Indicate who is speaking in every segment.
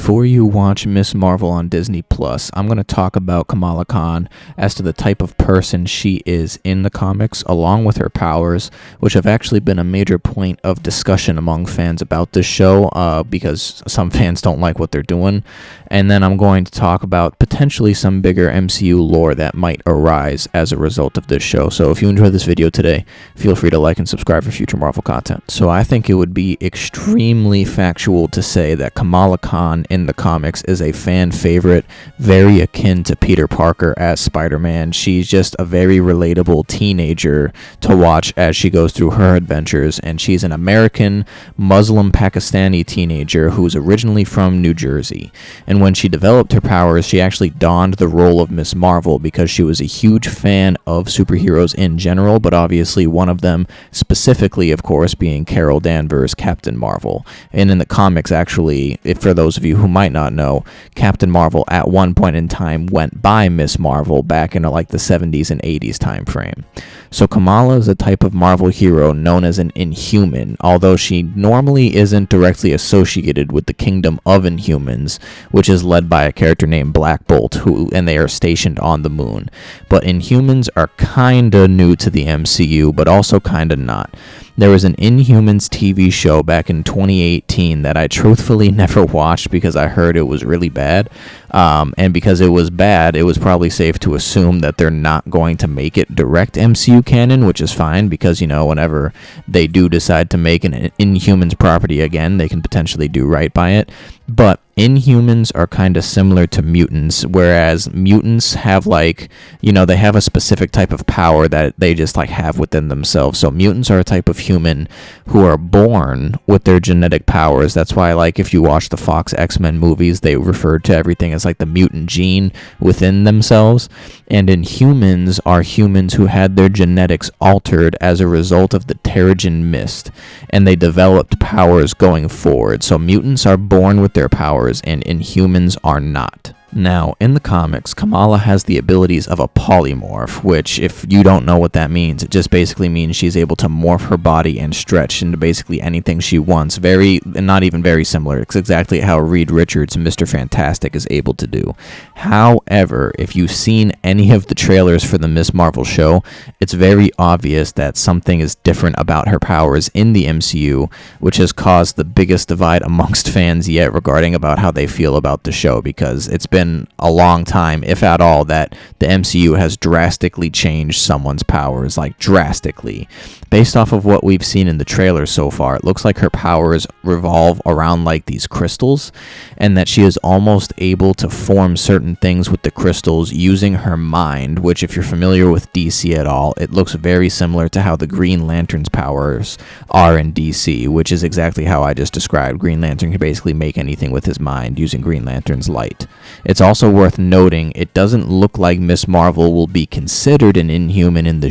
Speaker 1: Before you watch Miss Marvel on Disney Plus, I'm going to talk about Kamala Khan as to the type of person she is in the comics, along with her powers, which have actually been a major point of discussion among fans about this show, because some fans don't like what they're doing. And then I'm going to talk about potentially some bigger MCU lore that might arise as a result of this show. So if you enjoyed this video today, feel free to like and subscribe for future Marvel content. So I think it would be extremely factual to say that Kamala Khan in the comics is a fan favorite, very akin to Peter Parker as Spider-Man. She's just a very relatable teenager to watch as she goes through her adventures, and she's an American Muslim Pakistani teenager who's originally from New Jersey. And when she developed her powers, she actually donned the role of Miss Marvel because she was a huge fan of superheroes in general, but obviously one of them specifically, of course, being Carol Danvers, Captain Marvel. And in the comics, actually, for those of you who might not know, Captain Marvel at one point in time went by Miss Marvel back in like the 70s and 80s time frame. So Kamala is a type of Marvel hero known as an Inhuman, although she normally isn't directly associated with the kingdom of Inhumans, which is led by a character named Black Bolt, and they are stationed on the moon. But Inhumans are kinda new to the MCU, but also kinda not. There was an Inhumans TV show back in 2018 that I truthfully never watched because I heard it was really bad. And because it was bad, it was probably safe to assume that they're not going to make it direct MCU canon, which is fine because, you know, whenever they do decide to make an Inhumans property again, they can potentially do right by it. But Inhumans are kind of similar to mutants, whereas mutants have like, you know, they have a specific type of power that they just like have within themselves. So mutants are a type of human who are born with their genetic powers. That's why, like, if you watch the Fox X-Men movies, they refer to everything as like the mutant gene within themselves. And Inhumans are humans who had their genetics altered as a result of the Terrigen Mist, and they developed powers going forward. So mutants are born with their powers, and Inhumans are not. Now, in the comics, Kamala has the abilities of a polymorph, which, if you don't know what that means, it just basically means she's able to morph her body and stretch into basically anything she wants. Not even very similar. It's exactly how Reed Richards, Mr. Fantastic, is able to do. However, if you've seen any of the trailers for the Miss Marvel show, it's very obvious that something is different about her powers in the MCU, which has caused the biggest divide amongst fans yet regarding about how they feel about the show, because it's been a long time, if at all, that the MCU has drastically changed someone's powers, like drastically. Based off of what we've seen in the trailer so far, it looks like her powers revolve around like these crystals, and that she is almost able to form certain things with the crystals using her mind, which, if you're familiar with DC at all, it looks very similar to how the Green Lantern's powers are in DC, which is exactly how I just described. Green Lantern can basically make anything with his mind using Green Lantern's light. It's also worth noting it doesn't look like Miss Marvel will be considered an Inhuman in the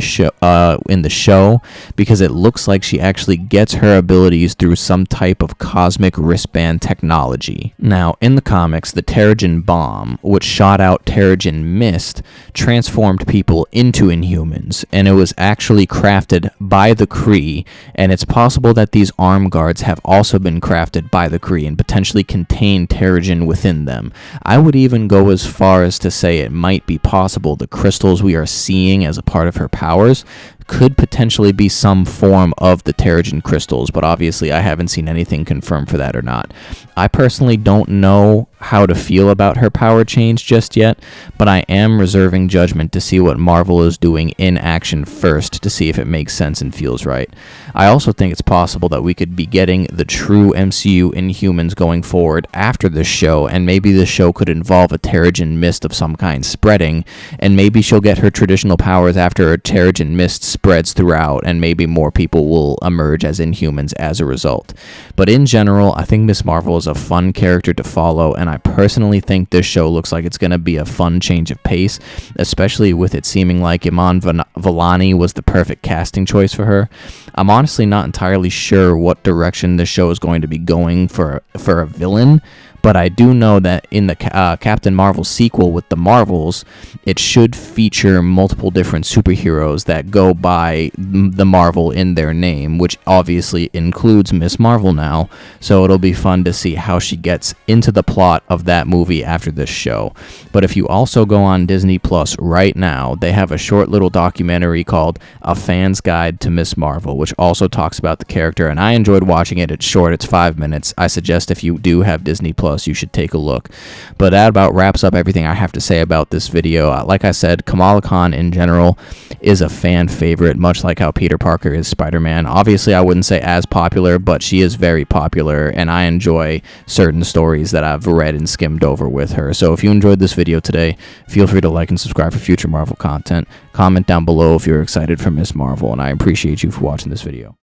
Speaker 1: show, because it looks like she actually gets her abilities through some type of cosmic wristband technology. Now, in the comics, the Terrigen bomb, which shot out Terrigen Mist, transformed people into Inhumans, and it was actually crafted by the Kree, and it's possible that these arm guards have also been crafted by the Kree and potentially contain Terrigen within them. I would even go as far as to say it might be possible the crystals we are seeing as a part of her powers could potentially be some form of the Terrigen crystals, but obviously I haven't seen anything confirmed for that or not. I personally don't know how to feel about her power change just yet, but I am reserving judgment to see what Marvel is doing in action first to see if it makes sense and feels right. I also think it's possible that we could be getting the true MCU Inhumans going forward after this show, and maybe this show could involve a Terrigen Mist of some kind spreading, and maybe she'll get her traditional powers after a Terrigen Mist spreads throughout, and maybe more people will emerge as Inhumans as a result. But in general, I think Miss Marvel is a fun character to follow, and I personally think this show looks like it's going to be a fun change of pace, especially with it seeming like Iman Vellani was the perfect casting choice for her. I'm honestly not entirely sure what direction this show is going to be going for a villain, but But I do know that in the Captain Marvel sequel with the Marvels, it should feature multiple different superheroes that go by the Marvel in their name, which obviously includes Miss Marvel now. So it'll be fun to see how she gets into the plot of that movie after this show. But if you also go on Disney Plus right now, they have a short little documentary called A Fan's Guide to Miss Marvel, which also talks about the character, and I enjoyed watching it. It's short, it's 5 minutes. I suggest if you do have Disney Plus, you should take a look. But that about wraps up everything I have to say about this video. Like I said, Kamala Khan in general is a fan favorite, much like how Peter Parker is Spider-Man. Obviously, I wouldn't say as popular, but she is very popular, and I enjoy certain stories that I've read and skimmed over with her. So if you enjoyed this video today, feel free to like and subscribe for future Marvel content. Comment down below if you're excited for Miss Marvel, and I appreciate you for watching this video.